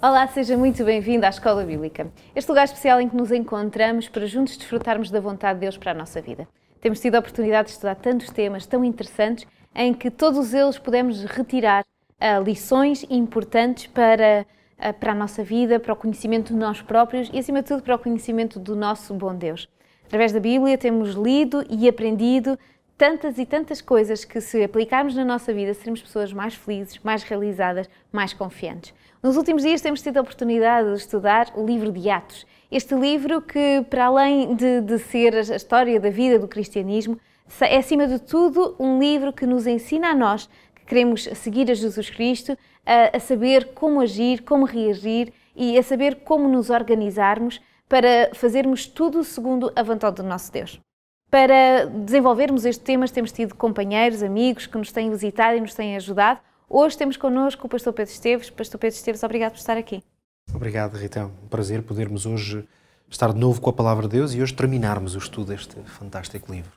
Olá, seja muito bem-vindo à Escola Bíblica. Este lugar especial em que nos encontramos para juntos desfrutarmos da vontade de Deus para a nossa vida. Temos tido a oportunidade de estudar tantos temas tão interessantes em que todos eles podemos retirar lições importantes para a nossa vida, para o conhecimento de nós próprios e, acima de tudo, para o conhecimento do nosso bom Deus. Através da Bíblia temos lido e aprendido tantas e tantas coisas que, se aplicarmos na nossa vida, seremos pessoas mais felizes, mais realizadas, mais confiantes. Nos últimos dias temos tido a oportunidade de estudar o livro de Atos. Este livro que, para além de ser a história da vida do cristianismo, é, acima de tudo, um livro que nos ensina a nós, que queremos seguir a Jesus Cristo, a saber como agir, como reagir e a saber como nos organizarmos para fazermos tudo segundo a vontade do nosso Deus. Para desenvolvermos este tema, temos tido companheiros, amigos que nos têm visitado e nos têm ajudado. Hoje temos connosco o Pastor Pedro Esteves. Pastor Pedro Esteves, obrigado por estar aqui. Obrigado, Rita. É um prazer podermos hoje estar de novo com a Palavra de Deus e hoje terminarmos o estudo deste fantástico livro.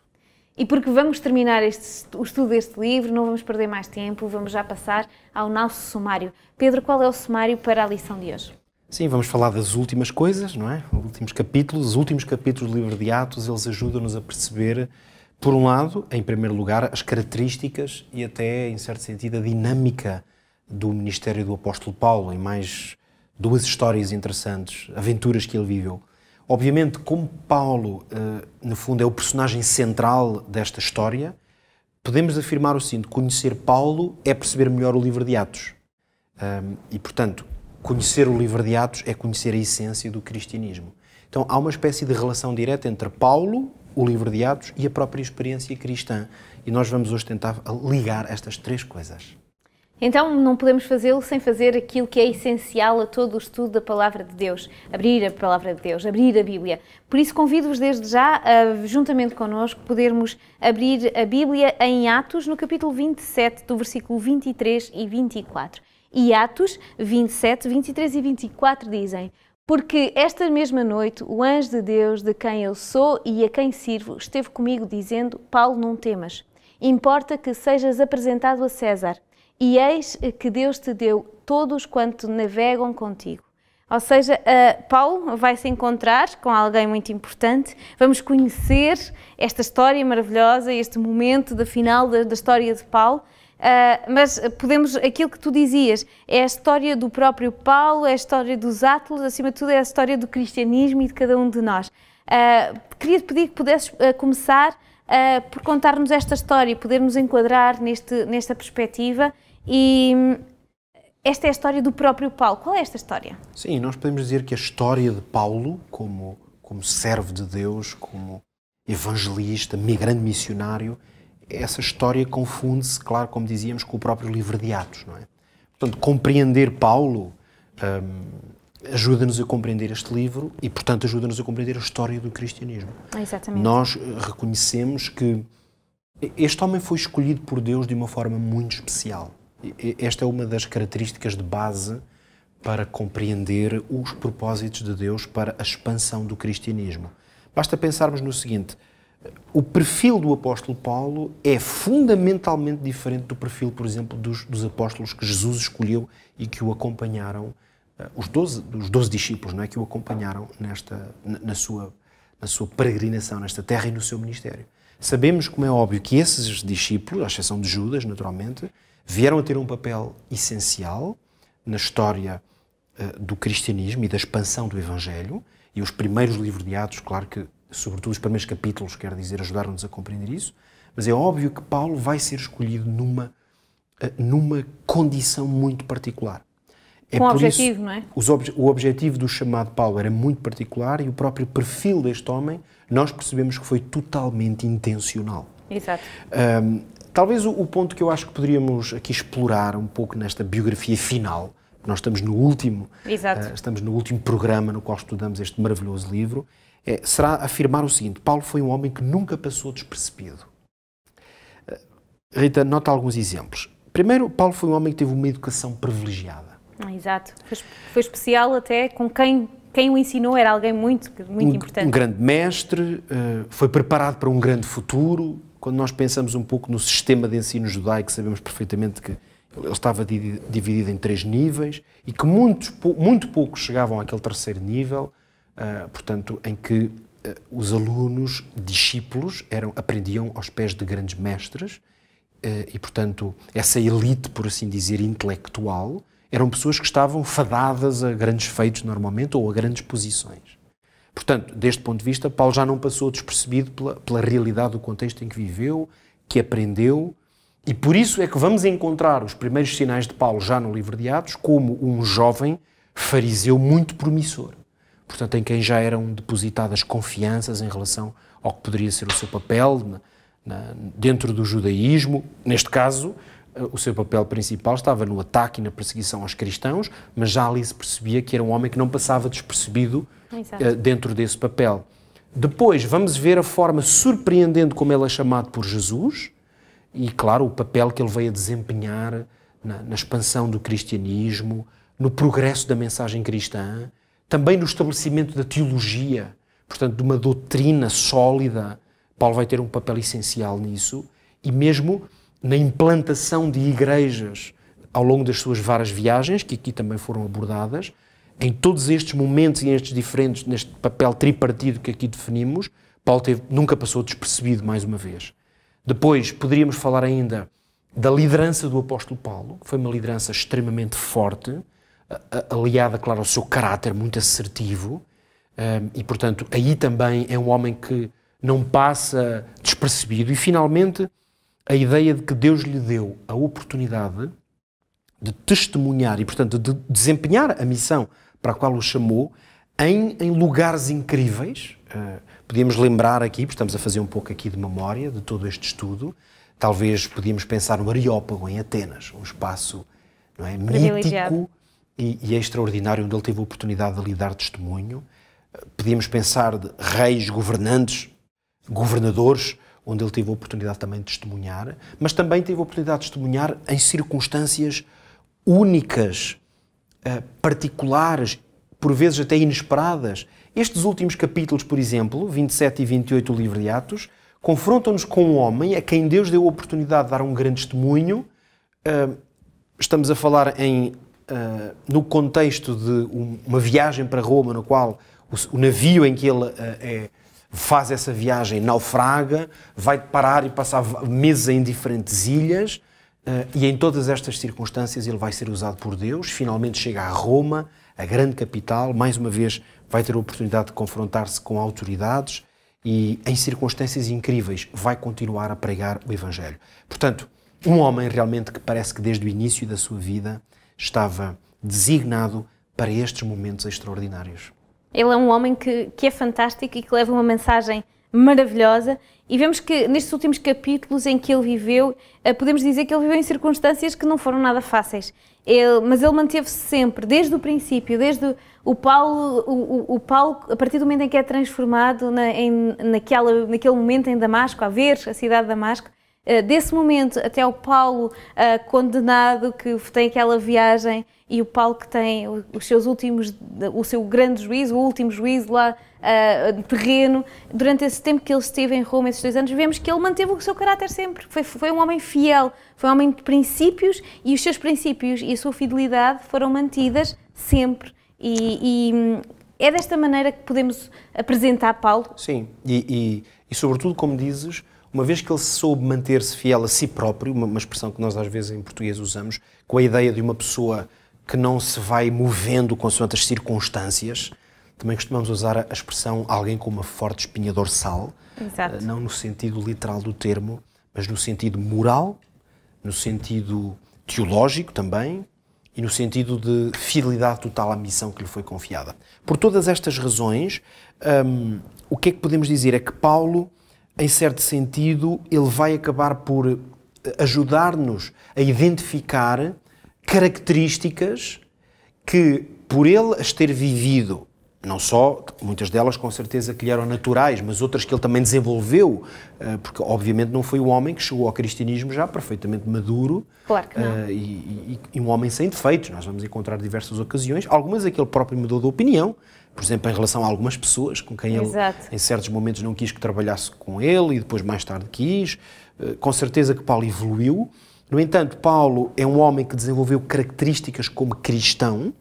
E porque vamos terminar o estudo deste livro, não vamos perder mais tempo, vamos já passar ao nosso sumário. Pedro, qual é o sumário para a lição de hoje? Sim, vamos falar das últimas coisas, não é? Os últimos capítulos do livro de Atos, eles ajudam-nos a perceber, por um lado, em primeiro lugar, as características e até, em certo sentido, a dinâmica do ministério do apóstolo Paulo, em mais duas histórias interessantes, aventuras que ele viveu. Obviamente, como Paulo, no fundo, é o personagem central desta história, podemos afirmar o seguinte: conhecer Paulo é perceber melhor o livro de Atos. E, portanto, conhecer o livro de Atos é conhecer a essência do cristianismo. Então, há uma espécie de relação direta entre Paulo, o livro de Atos e a própria experiência cristã. E nós vamos hoje tentar ligar estas três coisas. Então, não podemos fazê-lo sem fazer aquilo que é essencial a todo o estudo da Palavra de Deus. Abrir a Palavra de Deus, abrir a Bíblia. Por isso, convido-vos desde já, juntamente connosco, podermos abrir a Bíblia em Atos, no capítulo 27, do versículo 23 e 24. E Atos 27, 23 e 24 dizem: porque esta mesma noite o anjo de Deus, de quem eu sou e a quem sirvo, esteve comigo dizendo: Paulo, não temas. Importa que sejas apresentado a César. E eis que Deus te deu todos quanto navegam contigo. Ou seja, Paulo vai se encontrar com alguém muito importante. Vamos conhecer esta história maravilhosa, este momento da final da história de Paulo. Mas aquilo que tu dizias, é a história do próprio Paulo, é a história dos Átulos, acima de tudo é a história do cristianismo e de cada um de nós. Queria-te pedir que pudesses começar por contar-nos esta história, poder-nos enquadrar nesta perspectiva. E esta é a história do próprio Paulo. Qual é esta história? Sim, nós podemos dizer que a história de Paulo, como servo de Deus, como evangelista, grande missionário, essa história confunde-se, claro, como dizíamos, com o próprio livro de Atos, não é? Portanto, compreender Paulo ajuda-nos a compreender este livro e, portanto, ajuda-nos a compreender a história do cristianismo. Exatamente. Nós reconhecemos que este homem foi escolhido por Deus de uma forma muito especial. Esta é uma das características de base para compreender os propósitos de Deus para a expansão do cristianismo. Basta pensarmos no seguinte: o perfil do apóstolo Paulo é fundamentalmente diferente do perfil, por exemplo, dos apóstolos que Jesus escolheu e que o acompanharam, os 12 discípulos, não é, que o acompanharam na sua peregrinação nesta terra e no seu ministério. Sabemos, como é óbvio, que esses discípulos, à exceção de Judas, naturalmente, vieram a ter um papel essencial na história do cristianismo e da expansão do Evangelho, e os primeiros livros de Atos, claro que, sobretudo os primeiros capítulos, quer dizer, ajudaram-nos a compreender isso, mas é óbvio que Paulo vai ser escolhido numa condição muito particular. Com um objetivo, não é? O objetivo do chamado Paulo era muito particular e o próprio perfil deste homem, nós percebemos que foi totalmente intencional. Exato. Talvez o ponto que eu acho que poderíamos aqui explorar um pouco nesta biografia final, nós estamos no último programa no qual estudamos este maravilhoso livro, será afirmar o seguinte: Paulo foi um homem que nunca passou despercebido. Rita, nota alguns exemplos. Primeiro, Paulo foi um homem que teve uma educação privilegiada. Exato. Foi especial até com quem o ensinou, era alguém muito importante. Um grande mestre, foi preparado para um grande futuro. Quando nós pensamos um pouco no sistema de ensino judaico, sabemos perfeitamente que ele estava dividido em 3 níveis e que muito poucos chegavam àquele terceiro nível, portanto, em que os alunos, discípulos, aprendiam aos pés de grandes mestres e, portanto, essa elite, por assim dizer, intelectual, eram pessoas que estavam fadadas a grandes feitos normalmente ou a grandes posições. Portanto, deste ponto de vista, Paulo já não passou despercebido pela realidade do contexto em que viveu, que aprendeu, e por isso é que vamos encontrar os primeiros sinais de Paulo já no livro de Atos como um jovem fariseu muito promissor. Portanto, em quem já eram depositadas confianças em relação ao que poderia ser o seu papel dentro do judaísmo. Neste caso, o seu papel principal estava no ataque e na perseguição aos cristãos, mas já ali se percebia que era um homem que não passava despercebido dentro desse papel. Depois vamos ver a forma surpreendente como ele é chamado por Jesus e, claro, o papel que ele veio a desempenhar na expansão do cristianismo, no progresso da mensagem cristã, também no estabelecimento da teologia, portanto, de uma doutrina sólida. Paulo vai ter um papel essencial nisso e mesmo na implantação de igrejas ao longo das suas várias viagens, que aqui também foram abordadas. Em todos estes momentos e estes diferentes, neste papel tripartido que aqui definimos, Paulo nunca passou despercebido mais uma vez. Depois poderíamos falar ainda da liderança do apóstolo Paulo, que foi uma liderança extremamente forte, aliada, claro, ao seu caráter muito assertivo, e portanto aí também é um homem que não passa despercebido. E finalmente a ideia de que Deus lhe deu a oportunidade de testemunhar e portanto de desempenhar a missão para a qual o chamou em lugares incríveis. Podíamos lembrar aqui, porque estamos a fazer um pouco aqui de memória de todo este estudo, talvez podíamos pensar no Areópago, em Atenas, um espaço, não é, mítico e extraordinário, onde ele teve a oportunidade de lhe dar testemunho. Podíamos pensar de reis, governantes, governadores, onde ele teve a oportunidade também de testemunhar, mas também teve a oportunidade de testemunhar em circunstâncias únicas, particulares, por vezes até inesperadas. Estes últimos capítulos, por exemplo, 27 e 28 do livro de Atos, confrontam-nos com um homem a quem Deus deu a oportunidade de dar um grande testemunho. Estamos a falar no contexto de uma viagem para Roma, no qual o navio em que ele faz essa viagem naufraga, vai parar e passar meses em diferentes ilhas, e em todas estas circunstâncias ele vai ser usado por Deus, finalmente chega a Roma, a grande capital, mais uma vez vai ter a oportunidade de confrontar-se com autoridades e em circunstâncias incríveis vai continuar a pregar o Evangelho. Portanto, um homem realmente que parece que desde o início da sua vida estava designado para estes momentos extraordinários. Ele é um homem que é fantástico e que leva uma mensagem maravilhosa, e vemos que nestes últimos capítulos em que ele viveu, podemos dizer que ele viveu em circunstâncias que não foram nada fáceis, mas ele manteve-se sempre, desde o princípio, desde o Paulo, a partir do momento em que é transformado naquele momento em Damasco, a ver a cidade de Damasco, desse momento até o Paulo condenado, que tem aquela viagem, e o Paulo que tem o seu grande juízo, o último juízo lá terreno, durante esse tempo que ele esteve em Roma, esses 2 anos, vemos que ele manteve o seu caráter sempre, foi um homem fiel, foi um homem de princípios, e os seus princípios e a sua fidelidade foram mantidas sempre, e é desta maneira que podemos apresentar Paulo. Sim, e sobretudo, como dizes, uma vez que ele soube manter-se fiel a si próprio, uma expressão que nós às vezes em português usamos, com a ideia de uma pessoa que não se vai movendo consoante as circunstâncias. Também costumamos usar a expressão alguém com uma forte espinha dorsal. Exato. Não no sentido literal do termo, mas no sentido moral, no sentido teológico também e no sentido de fidelidade total à missão que lhe foi confiada. Por todas estas razões, o que é que podemos dizer? É que Paulo, em certo sentido, ele vai acabar por ajudar-nos a identificar características que, por ele as ter vivido, não só, muitas delas com certeza que lhe eram naturais, mas outras que ele também desenvolveu, porque obviamente não foi um homem que chegou ao cristianismo já perfeitamente maduro, claro que não. E um homem sem defeitos. Nós vamos encontrar diversas ocasiões, algumas em que ele próprio mudou de opinião, por exemplo, em relação a algumas pessoas com quem ele, em certos momentos, não quis que trabalhasse com ele e depois mais tarde quis. Com certeza que Paulo evoluiu, No entanto, Paulo é um homem que desenvolveu características como cristão,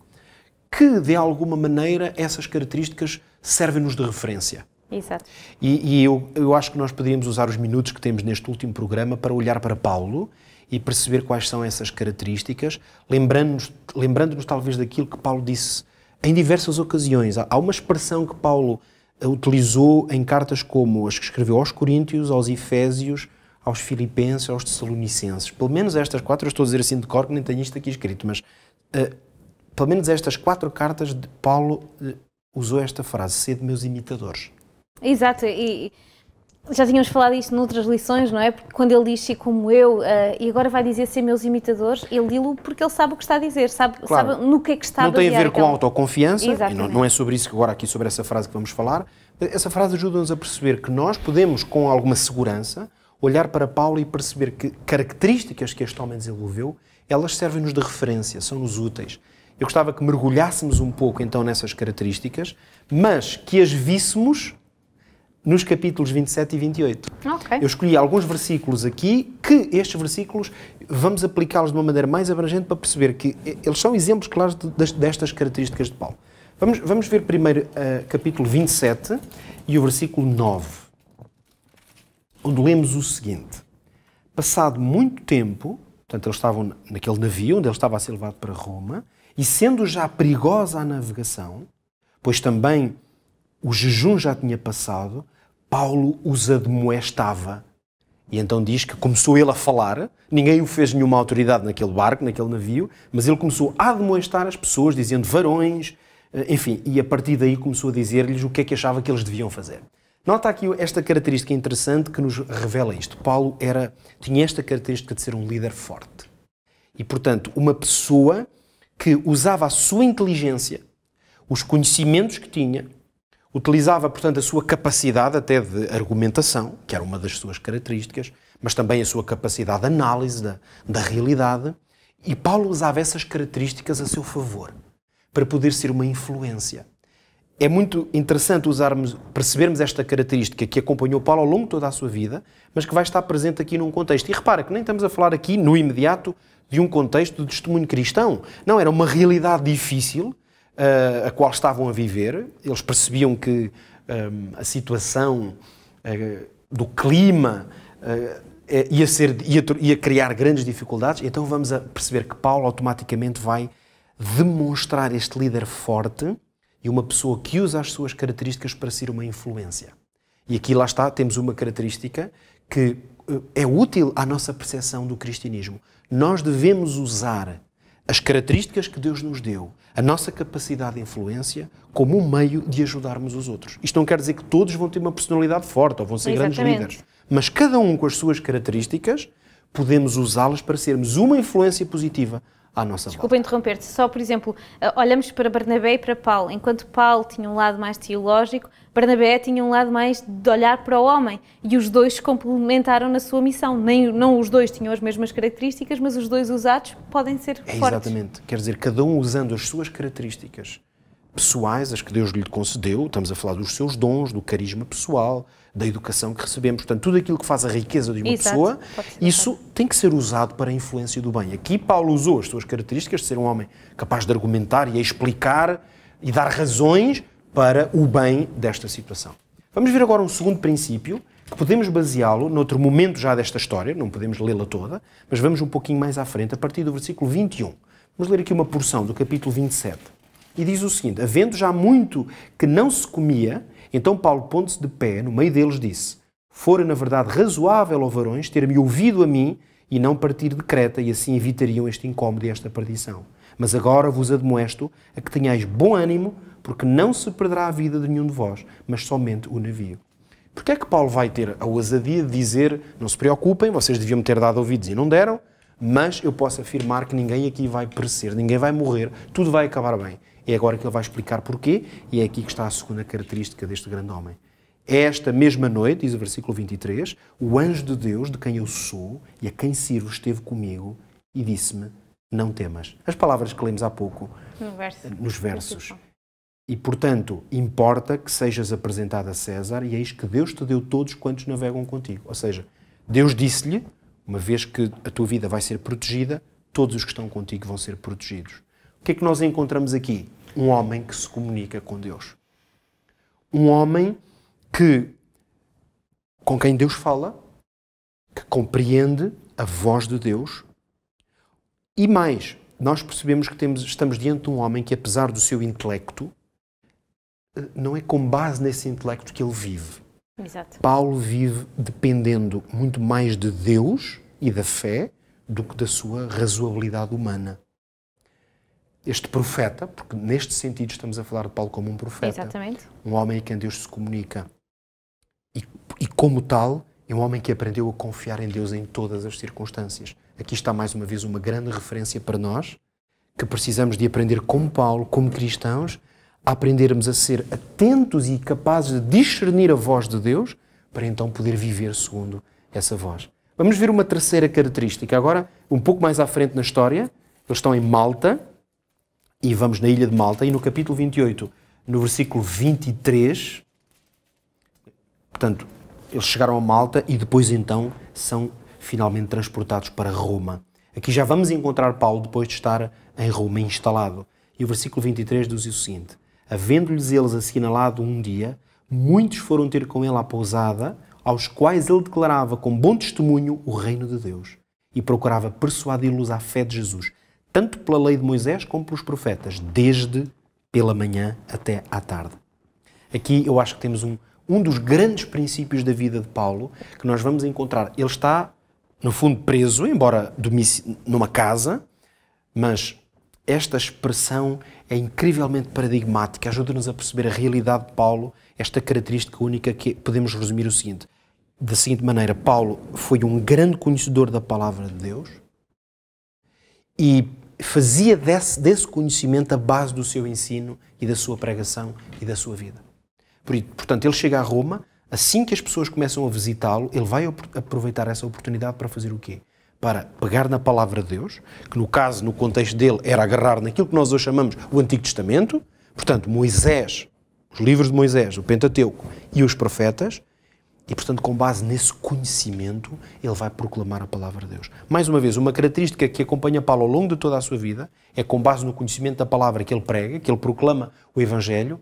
que, de alguma maneira, essas características servem-nos de referência. Exato. E eu acho que nós poderíamos usar os minutos que temos neste último programa para olhar para Paulo e perceber quais são essas características, lembrando-nos talvez daquilo que Paulo disse em diversas ocasiões. Há uma expressão que Paulo utilizou em cartas como as que escreveu aos Coríntios, aos Efésios, aos Filipenses, aos Tessalonicenses. Pelo menos estas 4, eu estou a dizer assim de cor, que nem tenho isto aqui escrito, mas pelo menos estas 4 cartas de Paulo usou esta frase: sede meus imitadores. Exato, e já tínhamos falado isto noutras lições, não é? Porque quando ele diz como eu, e agora vai dizer ser meus imitadores, ele diz-lo porque ele sabe o que está a dizer, sabe no que é que está a basear. Não tem a ver com autoconfiança, e não é sobre isso que agora aqui, sobre essa frase que vamos falar. Essa frase ajuda-nos a perceber que nós podemos, com alguma segurança, olhar para Paulo e perceber que características que este homem desenvolveu, elas servem-nos de referência, são-nos úteis. Eu gostava que mergulhássemos um pouco então nessas características, mas que as víssemos nos capítulos 27 e 28. Okay. Eu escolhi alguns versículos aqui, que estes versículos vamos aplicá-los de uma maneira mais abrangente para perceber que eles são exemplos claros destas características de Paulo. Vamos ver primeiro capítulo 27 e o versículo 9, onde lemos o seguinte: passado muito tempo, portanto eles estavam naquele navio onde ele estava a ser levado para Roma, e sendo já perigosa a navegação, pois também o jejum já tinha passado, Paulo os admoestava. E então diz que começou ele a falar, ninguém o fez nenhuma autoridade naquele barco, naquele navio, mas ele começou a admoestar as pessoas, dizendo varões, enfim, e a partir daí começou a dizer-lhes o que é que achava que eles deviam fazer. Nota aqui esta característica interessante que nos revela isto. Paulo tinha esta característica de ser um líder forte. E, portanto, uma pessoa que usava a sua inteligência, os conhecimentos que tinha, utilizava, portanto, a sua capacidade até de argumentação, que era uma das suas características, mas também a sua capacidade de análise da realidade. E Paulo usava essas características a seu favor, para poder ser uma influência. É muito interessante percebermos esta característica que acompanhou Paulo ao longo de toda a sua vida, mas que vai estar presente aqui num contexto. E repara que nem estamos a falar aqui, no imediato, de um contexto de testemunho cristão. Não, era uma realidade difícil, a qual estavam a viver. Eles percebiam que a situação do clima ia criar grandes dificuldades. Então vamos a perceber que Paulo automaticamente vai demonstrar este líder forte e uma pessoa que usa as suas características para ser uma influência. E aqui, lá está, temos uma característica que é útil à nossa percepção do cristianismo. Nós devemos usar as características que Deus nos deu, a nossa capacidade de influência, como um meio de ajudarmos os outros. Isto não quer dizer que todos vão ter uma personalidade forte ou vão ser grandes líderes. Mas cada um com as suas características, podemos usá-las para sermos uma influência positiva à nossa volta. Desculpa interromper-te, só por exemplo, olhamos para Barnabé e para Paulo. Enquanto Paulo tinha um lado mais teológico, Barnabé tinha um lado mais de olhar para o homem. E os dois se complementaram na sua missão. Não os dois tinham as mesmas características, mas os dois usados podem ser fortes. Exatamente. Quer dizer, cada um usando as suas características pessoais, as que Deus lhe concedeu, estamos a falar dos seus dons, do carisma pessoal, da educação que recebemos, portanto, tudo aquilo que faz a riqueza de uma pessoa, isso tem que ser usado para a influência do bem. Aqui Paulo usou as suas características de ser um homem capaz de argumentar e explicar e dar razões para o bem desta situação. Vamos ver agora um segundo princípio, que podemos baseá-lo noutro momento já desta história, não podemos lê-la toda, mas vamos um pouquinho mais à frente, a partir do versículo 21. Vamos ler aqui uma porção do capítulo 27. E diz o seguinte: havendo já muito que não se comia, então Paulo, pondo-se de pé, no meio deles, disse: fora, na verdade, razoável, ó varões, ter-me ouvido a mim e não partir de Creta, e assim evitariam este incómodo e esta perdição. Mas agora vos admoesto a que tenhais bom ânimo, porque não se perderá a vida de nenhum de vós, mas somente o navio. Porquê é que Paulo vai ter a ousadia de dizer: não se preocupem, vocês deviam ter dado ouvidos e não deram, mas eu posso afirmar que ninguém aqui vai perecer, ninguém vai morrer, tudo vai acabar bem. É agora que ele vai explicar porquê, e é aqui que está a segunda característica deste grande homem. Esta mesma noite, diz o versículo 23, o anjo de Deus, de quem eu sou e a quem sirvo, esteve comigo e disse-me: não temas. As palavras que lemos há pouco nos versos. E, portanto, importa que sejas apresentado a César, e eis que Deus te deu todos quantos navegam contigo. Ou seja, Deus disse-lhe Uma vez que a tua vida vai ser protegida, todos os que estão contigo vão ser protegidos. O que é que nós encontramos aqui? Um homem que se comunica com Deus. Um homem com quem Deus fala, que compreende a voz de Deus. E mais, nós percebemos que estamos diante de um homem que, apesar do seu intelecto, não é com base nesse intelecto que ele vive. Exato. Paulo vive dependendo muito mais de Deus e da fé do que da sua razoabilidade humana. Este profeta, porque neste sentido estamos a falar de Paulo como um profeta, exatamente, um homem a quem Deus se comunica e como tal, é um homem que aprendeu a confiar em Deus em todas as circunstâncias. Aqui está mais uma vez uma grande referência para nós, que precisamos de aprender como Paulo, como cristãos, a aprendermos a ser atentos e capazes de discernir a voz de Deus, para então poder viver segundo essa voz. Vamos ver uma terceira característica. Agora, um pouco mais à frente na história, eles estão em Malta, e vamos na ilha de Malta, e no capítulo 28, no versículo 23, portanto, eles chegaram a Malta e depois então são finalmente transportados para Roma. Aqui já vamos encontrar Paulo depois de estar em Roma instalado. E o versículo 23 diz o seguinte: havendo-lhes eles assinalado um dia, muitos foram ter com ele à pousada, aos quais ele declarava com bom testemunho o reino de Deus e procurava persuadi-los à fé de Jesus, tanto pela lei de Moisés como pelos profetas, desde pela manhã até à tarde. Aqui eu acho que temos um dos grandes princípios da vida de Paulo, que nós vamos encontrar. Ele está, no fundo, preso, embora numa casa, mas esta expressão é incrivelmente paradigmática, ajuda-nos a perceber a realidade de Paulo, esta característica única que podemos resumir o seguinte. Da seguinte maneira, Paulo foi um grande conhecedor da palavra de Deus e fazia desse conhecimento a base do seu ensino e da sua pregação e da sua vida. Portanto, ele chega a Roma, assim que as pessoas começam a visitá-lo, ele vai aproveitar essa oportunidade para fazer o quê? Para pegar na palavra de Deus, que no caso, no contexto dele, era agarrar naquilo que nós hoje chamamos o Antigo Testamento, portanto, Moisés, os livros de Moisés, o Pentateuco e os profetas, e, portanto, com base nesse conhecimento, ele vai proclamar a palavra de Deus. Mais uma vez, uma característica que acompanha Paulo ao longo de toda a sua vida é com base no conhecimento da palavra que ele prega, que ele proclama o Evangelho,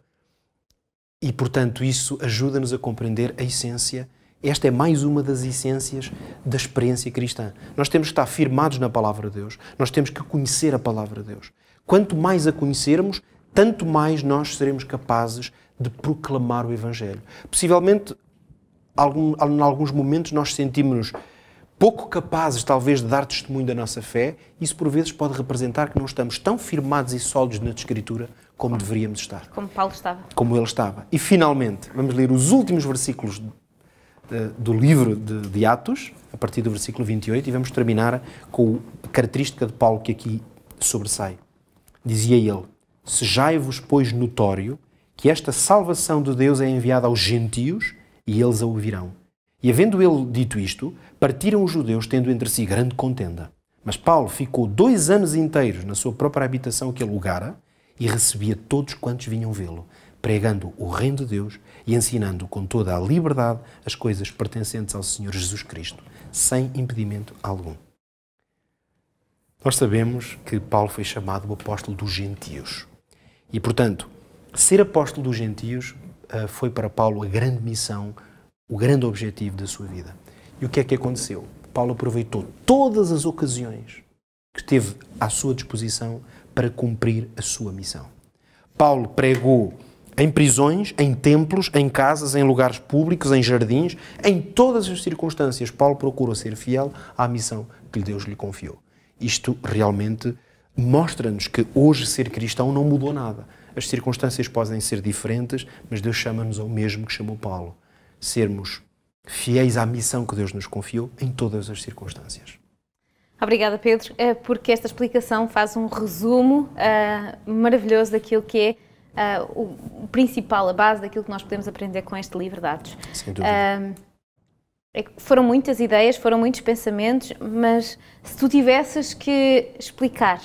e, portanto, isso ajuda-nos a compreender a essência. Esta é mais uma das essências da experiência cristã. Nós temos que estar firmados na palavra de Deus. Nós temos que conhecer a palavra de Deus. Quanto mais a conhecermos, tanto mais nós seremos capazes de proclamar o Evangelho. Possivelmente, em alguns momentos, nós sentimos-nos pouco capazes, talvez, de dar testemunho da nossa fé. Isso, por vezes, pode representar que não estamos tão firmados e sólidos na Escritura como deveríamos estar. Como Paulo estava. Como ele estava. E, finalmente, vamos ler os últimos versículos do livro de Atos, a partir do versículo 28, e vamos terminar com a característica de Paulo que aqui sobressai. Dizia ele: sejai-vos, pois, notório que esta salvação de Deus é enviada aos gentios e eles a ouvirão. E, havendo ele dito isto, partiram os judeus, tendo entre si grande contenda. Mas Paulo ficou 2 anos inteiros na sua própria habitação que alugara e recebia todos quantos vinham vê-lo, pregando o reino de Deus e ensinando com toda a liberdade as coisas pertencentes ao Senhor Jesus Cristo, sem impedimento algum. Nós sabemos que Paulo foi chamado o apóstolo dos gentios. E, portanto, ser apóstolo dos gentios foi para Paulo a grande missão, o grande objetivo da sua vida. E o que é que aconteceu? Paulo aproveitou todas as ocasiões que teve à sua disposição para cumprir a sua missão. Paulo pregou em prisões, em templos, em casas, em lugares públicos, em jardins, em todas as circunstâncias. Paulo procurou ser fiel à missão que Deus lhe confiou. Isto realmente mostra-nos que hoje ser cristão não mudou nada. As circunstâncias podem ser diferentes, mas Deus chama-nos ao mesmo que chamou Paulo. Sermos fiéis à missão que Deus nos confiou em todas as circunstâncias. Obrigada, Pedro, porque esta explicação faz um resumo maravilhoso daquilo que é o principal, a base daquilo que nós podemos aprender com este livro de Atos. Sem dúvida. Foram muitas ideias, foram muitos pensamentos, mas se tu tivesses que explicar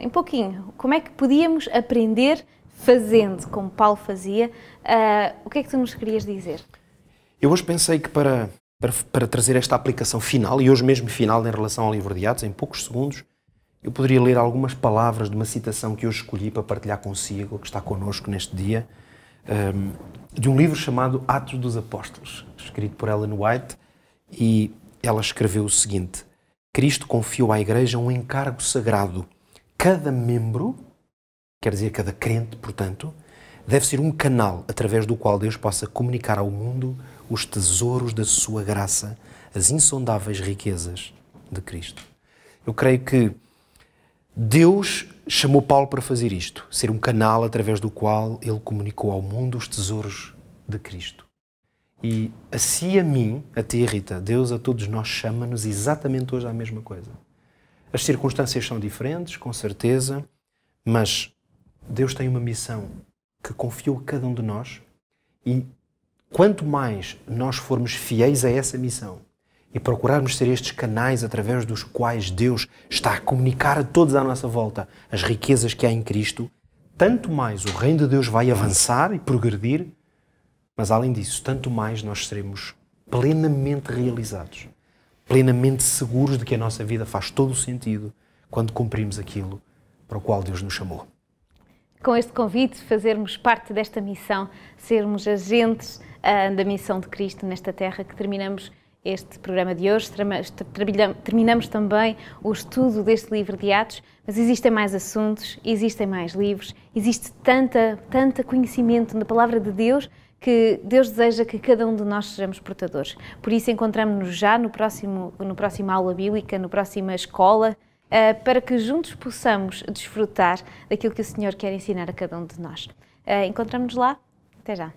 um pouquinho como é que podíamos aprender fazendo como Paulo fazia, o que é que tu nos querias dizer? Eu hoje pensei que para para trazer esta aplicação final, e hoje mesmo final em relação ao livro de Atos, em poucos segundos, eu poderia ler algumas palavras de uma citação que hoje escolhi para partilhar consigo, que está connosco neste dia, de um livro chamado Atos dos Apóstolos, escrito por Ellen White, e ela escreveu o seguinte: Cristo confiou à Igreja um encargo sagrado. Cada membro, quer dizer cada crente, portanto, deve ser um canal através do qual Deus possa comunicar ao mundo os tesouros da sua graça, as insondáveis riquezas de Cristo. Eu creio que Deus chamou Paulo para fazer isto, ser um canal através do qual ele comunicou ao mundo os tesouros de Cristo. E assim a mim, a ti, Rita, Deus a todos nós chama-nos exatamente hoje à mesma coisa. As circunstâncias são diferentes, com certeza, mas Deus tem uma missão que confiou a cada um de nós, e quanto mais nós formos fiéis a essa missão e procurarmos ser estes canais através dos quais Deus está a comunicar a todos à nossa volta as riquezas que há em Cristo, tanto mais o reino de Deus vai avançar e progredir, mas além disso, tanto mais nós seremos plenamente realizados, plenamente seguros de que a nossa vida faz todo o sentido quando cumprimos aquilo para o qual Deus nos chamou. Com este convite, fazermos parte desta missão, sermos agentes da missão de Cristo nesta terra, que terminamos este programa de hoje, terminamos também o estudo deste livro de Atos, mas existem mais assuntos, existem mais livros, existe tanta conhecimento na palavra de Deus que Deus deseja que cada um de nós sejamos portadores. Por isso encontramos-nos já no próximo aula bíblica, na próxima escola, para que juntos possamos desfrutar daquilo que o Senhor quer ensinar a cada um de nós. Encontramos-nos lá. Até já.